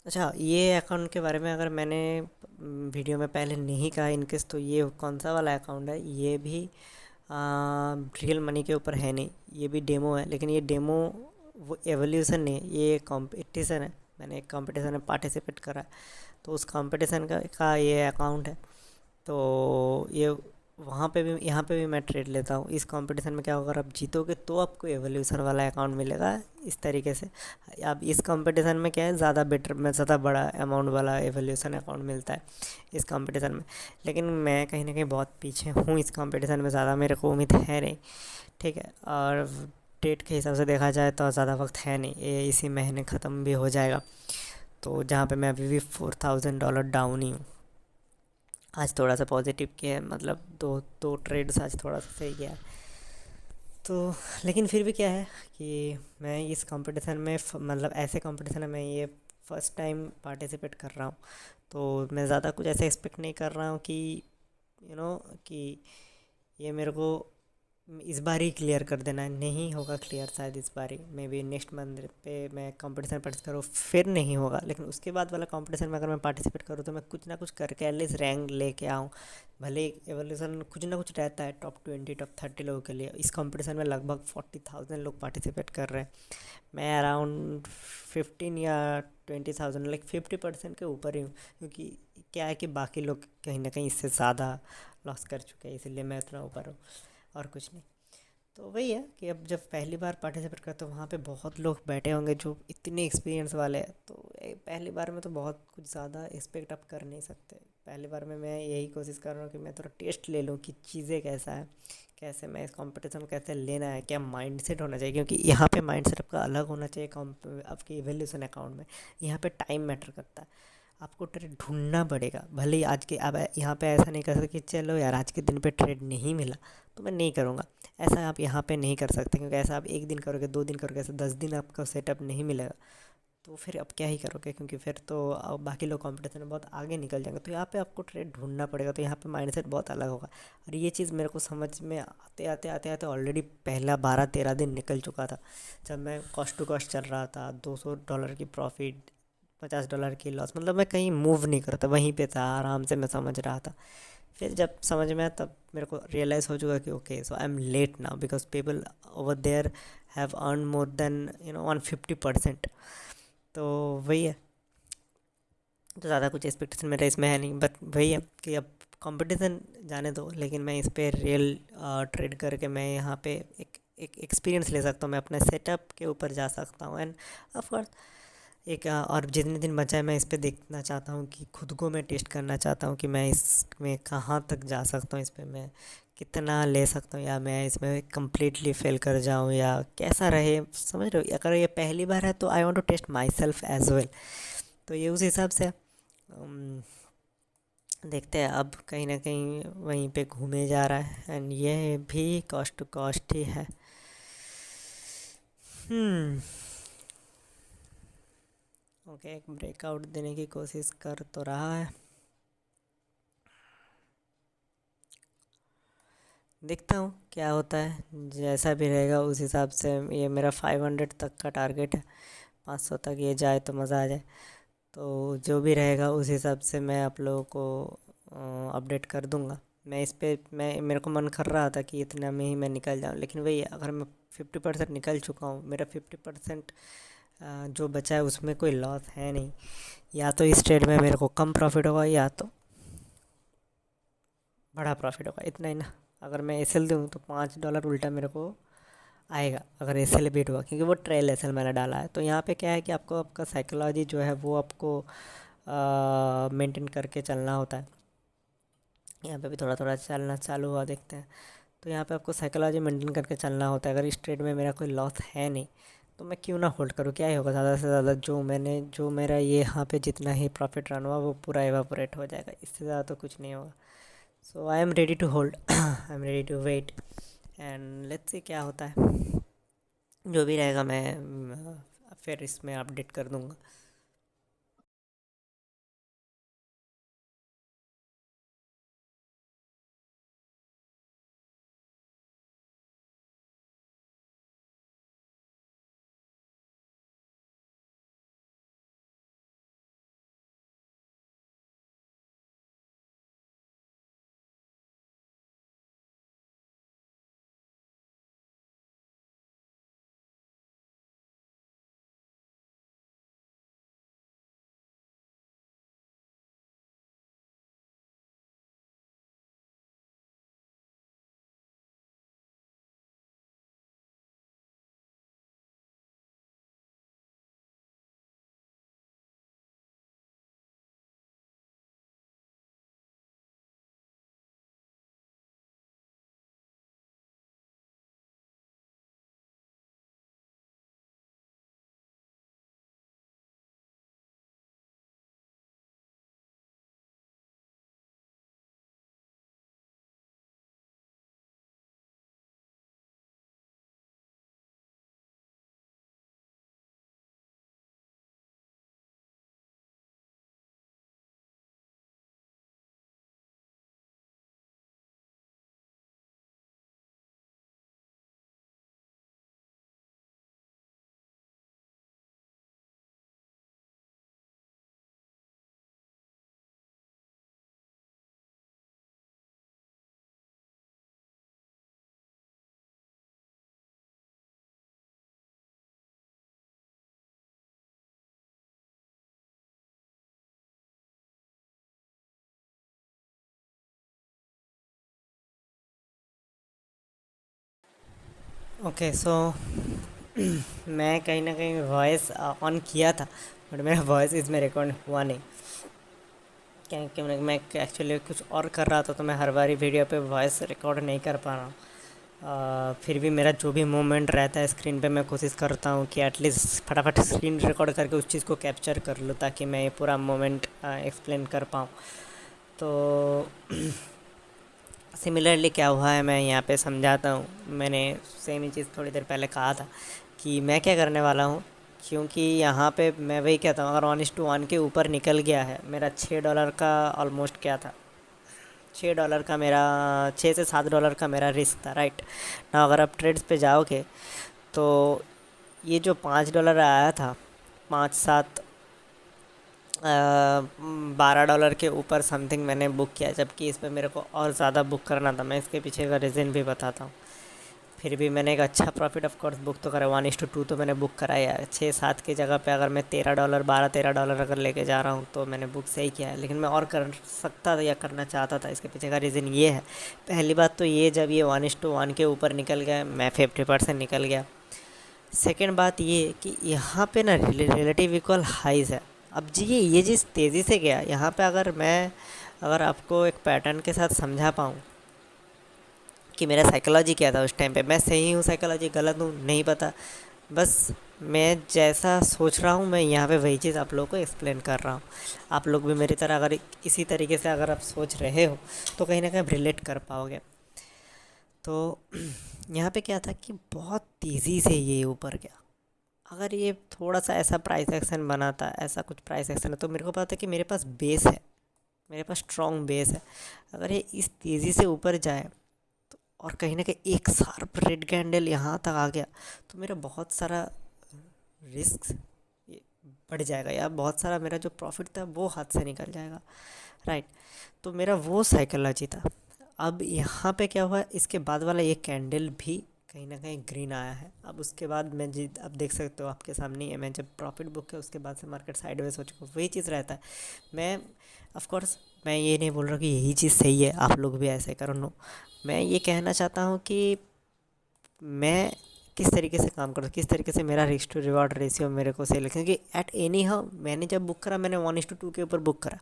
अच्छा, ये अकाउंट के बारे में अगर मैंने वीडियो में पहले नहीं कहा इनकेस, तो ये कौन सा वाला अकाउंट है, ये भी रियल मनी के ऊपर है नहीं, ये भी डेमो है। लेकिन ये डेमो वो एवोल्यूशन नहीं है, ये कंपटीशन है। मैंने एक कंपटीशन में पार्टिसिपेट करा है, तो उस कंपटीशन का ये अकाउंट है। तो ये वहाँ पे भी यहाँ पे भी मैं ट्रेड लेता हूँ। इस कंपटीशन में क्या होगा, अगर आप जीतोगे तो आपको एवोल्यूशन वाला अकाउंट मिलेगा, इस तरीके से। अब इस कंपटीशन में क्या है, ज़्यादा बेटर में ज़्यादा बड़ा अमाउंट वाला एवोल्यूशन अकाउंट मिलता है इस कंपटीशन में। लेकिन मैं कहीं ना कहीं बहुत पीछे हूँ इस कंपटीशन में, ज़्यादा मेरे को उम्मीद है नहीं। ठीक है, और डेट के हिसाब से देखा जाए तो ज़्यादा वक्त है नहीं, ये इसी महीने ख़त्म भी हो जाएगा। तो जहाँ पे मैं अभी भी $4,000 डाउन ही हूँ। आज थोड़ा सा पॉजिटिव किया है, मतलब दो दो ट्रेड्स आज थोड़ा सा सही गया है। तो लेकिन फिर भी क्या है कि मैं इस कंपटीशन में मतलब ऐसे कंपटीशन में मैं ये फर्स्ट टाइम पार्टिसिपेट कर रहा हूँ। तो मैं ज़्यादा कुछ ऐसे एक्सपेक्ट नहीं कर रहा हूँ कि यू नो कि ये मेरे को इस बार ही क्लियर कर देना है। नहीं होगा क्लियर शायद इस बार ही, मे बी नेक्स्ट मंथ पे मैं कंपटीशन पार्टिसिपेट करूँ फिर नहीं होगा। लेकिन उसके बाद वाला कंपटीशन में अगर मैं पार्टिसिपेट करूँ तो मैं कुछ ना कुछ करके एटलीस्ट रैंक लेके आऊँ। भले एवोल्यूशन कुछ ना कुछ रहता है टॉप 20 टॉप 30 लोगों के लिए, इस कंपटीशन में लगभग 40,000 लोग पार्टिसिपेट कर रहे हैं। मैं अराउंड 15 या 20,000 लाइक 50% के ऊपर ही हूँ। क्योंकि क्या है कि बाकी लोग कहीं ना कहीं इससे ज़्यादा लॉस कर चुके हैं, इसलिए मैं उतना ऊपर हूँ, और कुछ नहीं। तो वही है कि अब जब पहली बार पार्टिसिपेट करते हो वहाँ पे बहुत लोग बैठे होंगे जो इतने एक्सपीरियंस वाले हैं, तो पहली बार में तो बहुत कुछ ज़्यादा एक्सपेक्ट आप कर नहीं सकते। पहली बार में मैं यही कोशिश कर रहा हूँ कि मैं थोड़ा टेस्ट ले लूँ कि चीज़ें कैसा है, कैसे मैं इस कंपटीशन को कैसे लेना है, क्या माइंडसेट होना चाहिए। क्योंकि यहाँ पे माइंडसेट आपका अलग होना चाहिए आपकी वैल्यूशन अकाउंट में। यहाँ पे टाइम मैटर करता है। आपको ट्रेड ढूंढना पड़ेगा। भले ही आज के अब यहाँ पे ऐसा नहीं कर सकते कि चलो यार आज के दिन पे ट्रेड नहीं मिला तो मैं नहीं करूँगा, ऐसा आप यहाँ पे नहीं कर सकते। क्योंकि ऐसा आप एक दिन करोगे, 2 दिन करोगे, ऐसा 10 दिन आपका सेटअप नहीं मिलेगा, तो फिर आप क्या ही करोगे। क्योंकि फिर तो बाकी लोग कंपटीशन में बहुत आगे निकल जाएंगे। तो यहाँ पे आपको ट्रेड ढूंढना पड़ेगा, तो यहाँ पे माइंडसेट बहुत अलग होगा। और ये चीज़ मेरे को समझ में आते आते आते आते ऑलरेडी पहला 12-13 दिन निकल चुका था, जब मैं कॉस्ट टू कॉस्ट चल रहा था। $200 की प्रॉफिट, $50 की लॉस, मतलब मैं कहीं मूव नहीं करता, वहीं पे था, आराम से मैं समझ रहा था। फिर जब समझ में आया तब मेरे को रियलाइज़ हो चुका कि okay, so I am late now because people over there have earn more than 150%। तो वही है। तो ज़्यादा कुछ एक्सपेक्टेशन मेरा इसमें है नहीं, बट वही है कि अब कंपटीशन जाने दो, लेकिन मैं इस पे रियल ट्रेड करके मैं यहाँ पे एक एक एक्सपीरियंस ले सकता हूँ। मैं अपने सेटअप के ऊपर जा सकता हूँ। एंड ऑफ कोर्स एक और जितने दिन बचा है मैं इस पे देखना चाहता हूँ कि खुद को मैं टेस्ट करना चाहता हूँ कि मैं इसमें कहाँ तक जा सकता हूँ, इस पे मैं कितना ले सकता हूँ, या मैं इसमें कम्प्लीटली फेल कर जाऊँ, या कैसा रहे। समझ रहे हो, अगर ये पहली बार है तो I want to test myself as well. तो ये उस हिसाब से देखते हैं। अब कहीं ना कहीं वहीं पे घूमे जा रहा है, एंड ये भी कॉस्ट टू कॉस्ट ही है। हम्म। ओके, एक ब्रेकआउट देने की कोशिश कर तो रहा है, देखता हूँ क्या होता है। जैसा भी रहेगा उस हिसाब से। ये मेरा 500 तक का टारगेट है, 500 तक ये जाए तो मज़ा आ जाए। तो जो भी रहेगा उस हिसाब से मैं आप लोगों को अपडेट कर दूँगा। मैं इस पे मैं मेरे को मन कर रहा था कि इतना में ही मैं निकल जाऊँ, लेकिन वही है, अगर मैं 50% निकल चुका हूँ, मेरा 50% जो बचा है उसमें कोई लॉस है नहीं। या तो इस ट्रेड में मेरे को कम प्रॉफिट होगा, या तो बड़ा प्रॉफिट होगा, इतना ही ना। अगर मैं एस एल दूँ तो $5 उल्टा मेरे को आएगा, अगर एस एल बीट हुआ, क्योंकि वो ट्रेल एस एल मैंने डाला है। तो यहाँ पे क्या है कि आपको आपका साइकोलॉजी जो है वो आपको मेंटेन करके चलना होता है। यहाँ पे भी थोड़ा थोड़ा चलना चालू हुआ, देखते हैं। तो यहाँ पे आपको साइकोलॉजी मेंटेन करके चलना होता है। अगर इस ट्रेड में मेरा कोई लॉस है नहीं तो मैं क्यों ना होल्ड करूँ, क्या ही होगा। ज़्यादा से ज़्यादा जो मेरा ये यहाँ पे जितना ही प्रॉफिट रन हुआ वो पूरा एवापोरेट हो जाएगा, इससे ज़्यादा तो कुछ नहीं होगा। So I am ready to hold, I am ready to wait, and let's see क्या होता है। जो भी रहेगा मैं फिर इसमें अपडेट कर दूँगा। ओके सो मैं कहीं ना कहीं वॉइस ऑन किया था, बट मेरा वॉइस इसमें रिकॉर्ड हुआ नहीं। क्योंकि मैं एक्चुअली कुछ और कर रहा था, तो मैं हर बारी वीडियो पे वॉइस रिकॉर्ड नहीं कर पा रहा हूँ। फिर भी मेरा जो भी मूवमेंट रहता है स्क्रीन पे, मैं कोशिश करता हूँ कि एटलीस्ट फटाफट स्क्रीन रिकॉर्ड करके उस चीज़ को कैप्चर कर लूँ, ताकि मैं ये पूरा मोमेंट एक्सप्लेन कर पाऊँ। तो सिमिलरली क्या हुआ है मैं यहाँ पे समझाता हूँ। मैंने सेम ही चीज़ थोड़ी देर पहले कहा था कि मैं क्या करने वाला हूँ। क्योंकि यहाँ पे मैं वही कहता हूँ, अगर 1:1 के ऊपर निकल गया है, मेरा $6 का ऑलमोस्ट क्या था, $6 का मेरा, $6 से $7 का मेरा रिस्क था, राइट ना। अगर आप ट्रेड्स पे जाओगे तो ये जो $5 आया था, 5 7 $12 के ऊपर समथिंग मैंने बुक किया, जबकि इस पर मेरे को और ज़्यादा बुक करना था। मैं इसके पीछे का रीज़न भी बताता हूँ। फिर भी मैंने एक अच्छा प्रॉफिट ऑफ कोर्स बुक तो करा, 1:2 तो मैंने बुक कराया है। 6 7 की जगह पे अगर मैं $13, 12 13 अगर लेके जा रहा हूँ, तो मैंने बुक सही किया है। लेकिन मैं और कर सकता था या करना चाहता था। इसके पीछे का रीज़न ये है, पहली बात तो ये, जब ये 1:1 के ऊपर निकल गया, मैं 50% निकल गया। सेकेंड बात ये कि यहाँ पे ना रिलेटिव इक्वल हाइज़ है। अब जी ये चीज़ तेज़ी से गया यहाँ पे। अगर आपको एक पैटर्न के साथ समझा पाऊँ कि मेरा साइकोलॉजी क्या था उस टाइम पे, मैं सही हूँ साइकोलॉजी, गलत हूँ नहीं पता, बस मैं जैसा सोच रहा हूँ मैं यहाँ पे वही चीज़ आप लोगों को एक्सप्लेन कर रहा हूँ। आप लोग भी मेरी तरह अगर इसी तरीके से अगर आप सोच रहे हो, तो कहीं ना कहीं रिलेट कर पाओगे। तो यहाँ पे क्या था कि बहुत तेज़ी से ये ऊपर गया। अगर ये थोड़ा सा ऐसा प्राइस एक्शन बनाता, ऐसा कुछ प्राइस एक्शन है, तो मेरे को पता है कि मेरे पास बेस है, मेरे पास स्ट्रॉन्ग बेस है। अगर ये इस तेज़ी से ऊपर जाए, तो और कहीं ना कहीं एक शार्प रेड कैंडल यहाँ तक आ गया, तो मेरा बहुत सारा रिस्क बढ़ जाएगा, या बहुत सारा मेरा जो प्रॉफिट था वो हाथ से निकल जाएगा, राइट। तो मेरा वो साइकोलॉजी था। अब यहाँ पे क्या हुआ, इसके बाद वाला ये कैंडल भी कहीं ना कहीं ग्रीन आया है। अब उसके बाद मैं जी अब देख सकते हो आपके सामने ही है, मैं जब प्रॉफिट बुक किया उसके बाद से मार्केट साइडवेज हो चुका, वही चीज़ रहता है। मैं ऑफ कोर्स मैं ये नहीं बोल रहा कि यही चीज़ सही है, आप लोग भी ऐसे करो, नो। मैं ये कहना चाहता हूँ कि मैं किस तरीके से काम करता हूँ, किस तरीके से मेरा रिस्क टू रिवॉर्ड रेशियो मेरे को सही लगे। क्योंकि एट एनी हाउ मैंने जब बुक करा, मैंने 1:2 के ऊपर बुक करा,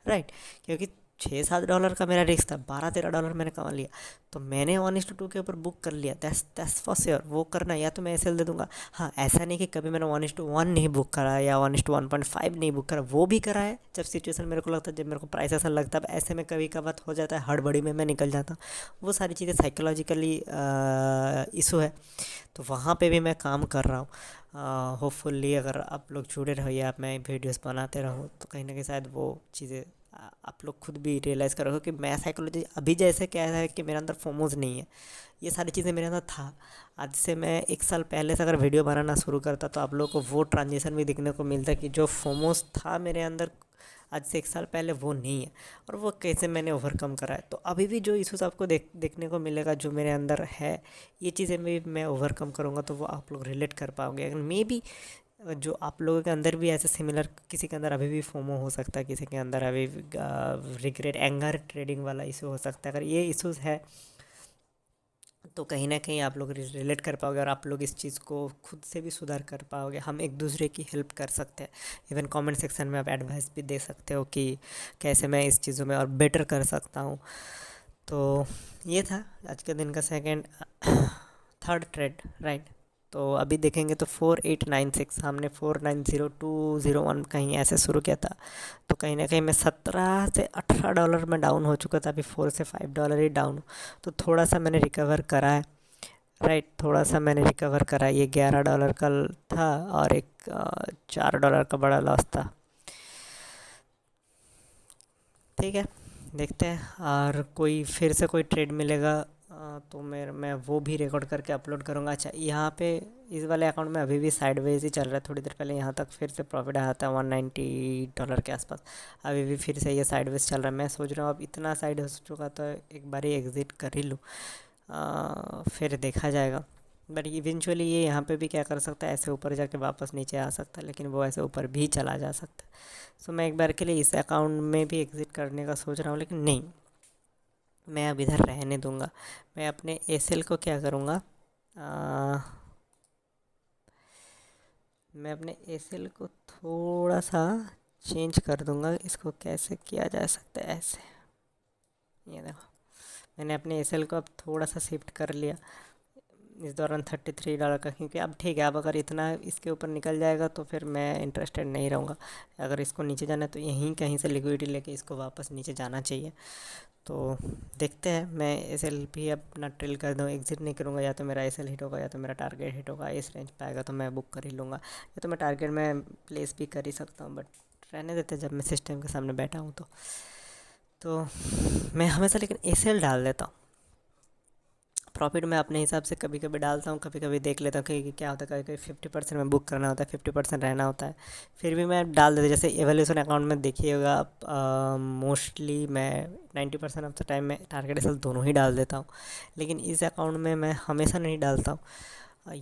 राइट। क्योंकि $6 7 का मेरा रिस्क था, $12 13 मैंने कमा लिया। तो मैंने 1:2 के ऊपर बुक कर लिया, दैट्स फॉर श्योर। वो करना या तो मैं एसएल दे दूंगा। हाँ, ऐसा नहीं कि कभी मैंने 1:1 नहीं बुक करा या 1:1.5 नहीं बुक करा, वो भी करा है जब सिचुएशन मेरे को लगता है, जब मेरे को प्राइस ऐसा लगता है। ऐसे में कभी कभार हो जाता है, हड़बड़ी में मैं निकल जाता हूँ। वो सारी चीज़ें साइकोलॉजिकली इशू है, तो वहाँ पे भी मैं काम कर रहा हूँ। होपफुली अगर आप लोग जुड़े रहो या मैं वीडियोस बनाते रहूँ, तो कहीं ना कहीं शायद वो चीज़ें आप लोग खुद भी रियलाइज़ करोगे कि मैं साइकोलॉजी अभी जैसे क्या है कि मेरे अंदर फोमोज नहीं है। ये सारी चीज़ें मेरे अंदर था। आज से मैं 1 साल पहले से अगर वीडियो बनाना शुरू करता, तो आप लोगों को वो ट्रांजिशन भी दिखने को मिलता कि जो फोमोज था मेरे अंदर आज से 1 साल पहले, वो नहीं है। और वो कैसे मैंने ओवरकम करा है। तो अभी भी जो इश्यूज़ आपको देखने को मिलेगा जो मेरे अंदर है, ये चीज़ें भी मैं ओवरकम करूँगा, तो वो आप लोग रिलेट कर पाओगे। अगर मे बी जो आप लोगों के अंदर भी ऐसे सिमिलर, किसी के अंदर अभी भी फोमो हो सकता है, किसी के अंदर अभी रिग्रेट एंगर ट्रेडिंग वाला इशू हो सकता है। अगर ये इश्यूज़ है, तो कहीं ना कहीं आप लोग रिलेट कर पाओगे, और आप लोग इस चीज़ को खुद से भी सुधार कर पाओगे। हम एक दूसरे की हेल्प कर सकते हैं। इवन कमेंट सेक्शन में आप एडवाइस भी दे सकते हो कि कैसे मैं इस चीज़ों में और बेटर कर सकता हूँ। तो ये था आज के दिन का सेकंड थर्ड ट्रेड, राइट। तो अभी देखेंगे तो 4896, हमने 490201 कहीं ऐसे शुरू किया था। तो कहीं ना कहीं मैं $17 से $18 में डाउन हो चुका था, अभी $4 से $5 ही डाउन। तो थोड़ा सा मैंने रिकवर करा है, राइट। थोड़ा सा मैंने रिकवर करा है। ये $11 का था, और एक $4 का बड़ा लॉस था। ठीक है, देखते हैं। और कोई फिर से कोई ट्रेड मिलेगा, तो मैं वो भी रिकॉर्ड करके अपलोड करूँगा। अच्छा, यहाँ पे इस वाले अकाउंट में अभी भी साइडवेज ही चल रहा है। थोड़ी देर पहले यहाँ तक फिर से प्रॉफिट आया था $190 के आसपास। अभी भी फिर से ये साइडवेज चल रहा है। मैं सोच रहा हूँ अब इतना साइड हो चुका तो एक बार ही एग्ज़िट कर ही लूँ, फिर देखा जाएगा। बट इवेंचुअली ये यहाँ पे भी क्या कर सकता है, ऐसे ऊपर जाके वापस नीचे आ सकता है, लेकिन वो ऐसे ऊपर भी चला जा सकता है। सो मैं एक बार के लिए इस अकाउंट में भी एग्ज़िट करने का सोच रहा हूँ, लेकिन नहीं, मैं अब इधर रहने दूंगा। मैं अपने एसएल को क्या करूँगा, आ, मैं अपने एसएल को थोड़ा सा चेंज कर दूंगा। इसको कैसे किया जा सकता है ऐसे, ये देखो मैंने अपने एसएल को अब थोड़ा सा शिफ्ट कर लिया इस दौरान 33 डॉलर का, क्योंकि अब ठीक है, अब अगर इतना इसके ऊपर निकल जाएगा तो फिर मैं इंटरेस्टेड नहीं रहूँगा। अगर इसको नीचे जाना है तो यहीं कहीं से लिक्विडिटी लेके इसको वापस नीचे जाना चाहिए। तो देखते हैं, मैं एस एल भी अपना ट्रिल कर दूँ, एग्जिट नहीं करूँगा। या तो मेरा एस एल हिट होगा या तो मेरा टारगेट हिट होगा। इस रेंज पे आएगा तो मैं बुक कर ही लूँगा, या तो मैं टारगेट में प्लेस भी कर ही सकता हूँ, बट रहने देते हैं जब मैं सिस्टम के सामने बैठा हूँ तो मैं हमेशा लेकिन एस एल डाल देता हूँ। प्रॉफिट मैं अपने हिसाब से कभी कभी डालता हूँ, कभी कभी देख लेता हूँ कि क्या होता है। कभी कभी 50% में बुक करना होता है, 50% रहना होता है, फिर भी मैं डाल देता हूँ। जैसे एवोल्यूशन अकाउंट में देखिएगा आप, मोस्टली मैं 90% ऑफ द टाइम मैं टारगेट एसएल दोनों ही डाल देता हूँ। लेकिन इस अकाउंट में मैं हमेशा नहीं डालता हूँ।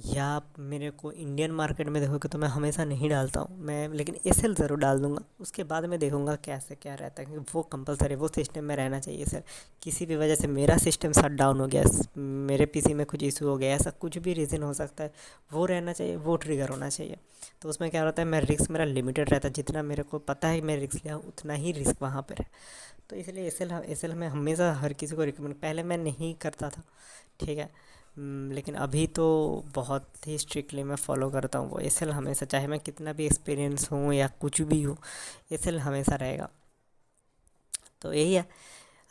या आप मेरे को इंडियन मार्केट में देखोगे तो मैं हमेशा नहीं डालता हूँ मैं, लेकिन एसएल ज़रूर डाल दूँगा। उसके बाद मैं देखूँगा कैसे क्या रहता है, क्योंकि वो कंपलसरी, वो सिस्टम में रहना चाहिए सर। किसी भी वजह से मेरा सिस्टम शट डाउन हो गया, मेरे पीसी में कुछ इशू हो गया, ऐसा कुछ भी रीज़न हो सकता है, वो रहना चाहिए, वो ट्रिगर होना चाहिए। तो उसमें क्या होता है, मैं रिस्क मेरा लिमिटेड रहता है। जितना मेरे को पता है मैं रिस्क लिया उतना ही रिस्क वहाँ पर है। तो इसलिए एसएल मैं हमेशा हर किसी को रिकमेंड, पहले मैं नहीं करता था, ठीक है। लेकिन अभी तो बहुत ही स्ट्रिक्टली मैं फ़ॉलो करता हूँ वो एसएल हमेशा, चाहे मैं कितना भी एक्सपीरियंस हूँ या कुछ भी हूँ, एसएल हमेशा रहेगा। तो यही है।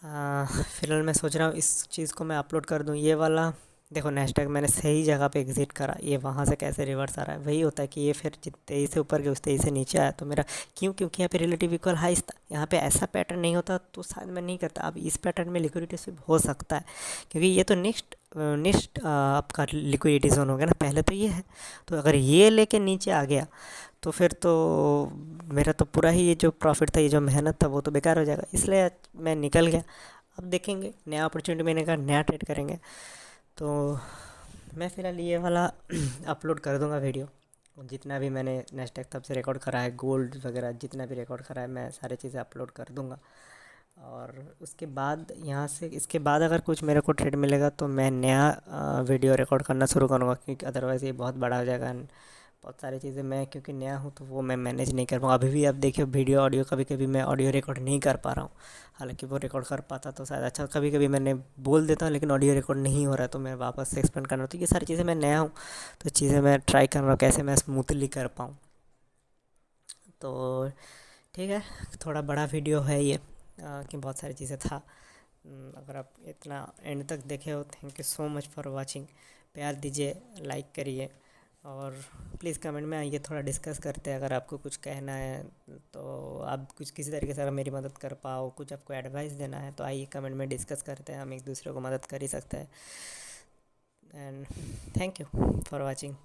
फ़िलहाल मैं सोच रहा हूँ इस चीज़ को मैं अपलोड कर दूँ, ये वाला। देखो नैस्डैक मैंने सही जगह पे एग्ज़िट करा, ये वहाँ से कैसे रिवर्स आ रहा है, वही होता है कि ये फिर जित तेज़ी से ऊपर गया उस तेज़ी से नीचे आया तो मेरा, क्योंकि यहाँ पे रिलेटिव इक्वल हाइस था। यहाँ पे ऐसा पैटर्न नहीं होता तो शायद मैं नहीं करता। अब इस पैटर्न में लिक्विडिटी स्विप हो सकता है, क्योंकि ये तो नेक्स्ट नेक्स्ट आपका लिक्विडिटी जोन हो गया ना, पहले तो ये है। तो अगर ये लेके नीचे आ गया तो फिर तो मेरा तो पूरा ही ये जो प्रॉफिट था, ये जो मेहनत था, वो तो बेकार हो जाएगा। इसलिए मैं निकल गया। अब देखेंगे नया अपॉर्चुनिटी मैंने कहा नया ट्रेड करेंगे। तो मैं फ़िलहाल ये वाला अपलोड कर दूंगा वीडियो, जितना भी मैंने नेस्टेक तब से रिकॉर्ड करा है, गोल्ड वगैरह जितना भी रिकॉर्ड करा है मैं सारी चीज़ें अपलोड कर दूंगा। और उसके बाद यहाँ से, इसके बाद अगर कुछ मेरे को ट्रेड मिलेगा तो मैं नया वीडियो रिकॉर्ड करना शुरू करूँगा, क्योंकि अदरवाइज़ ये बहुत बड़ा हो जाएगा। बहुत सारी चीज़ें मैं क्योंकि नया हूँ तो वो मैं मैनेज नहीं कर पाऊँ। अभी भी आप देखिए वीडियो ऑडियो, कभी कभी मैं ऑडियो रिकॉर्ड नहीं कर पा रहा हूँ। हालांकि वो रिकॉर्ड कर पाता तो शायद अच्छा, कभी कभी मैंने बोल देता हूँ लेकिन ऑडियो रिकॉर्ड नहीं हो रहा है तो मैं वापस से एक्सप्लेन करना। तो ये सारी चीज़ें मैं नया हूँ, तो चीज़ें मैं ट्राई कर रहा हूँ कैसे मैं स्मूथली कर पाऊँ। तो ठीक है, थोड़ा बड़ा वीडियो है ये, कि बहुत सारी चीज़ें था। अगर आप इतना एंड तक देखे हो, thank you so much for watching. प्यार दीजिए, लाइक करिए, और प्लीज़ कमेंट में आइए, थोड़ा डिस्कस करते हैं। अगर आपको कुछ कहना है तो आप कुछ किसी तरीके से अगर मेरी मदद कर पाओ, कुछ आपको एडवाइस देना है तो आइए कमेंट में डिस्कस करते हैं, हम एक दूसरे को मदद कर ही सकते हैं। And thank you for watching.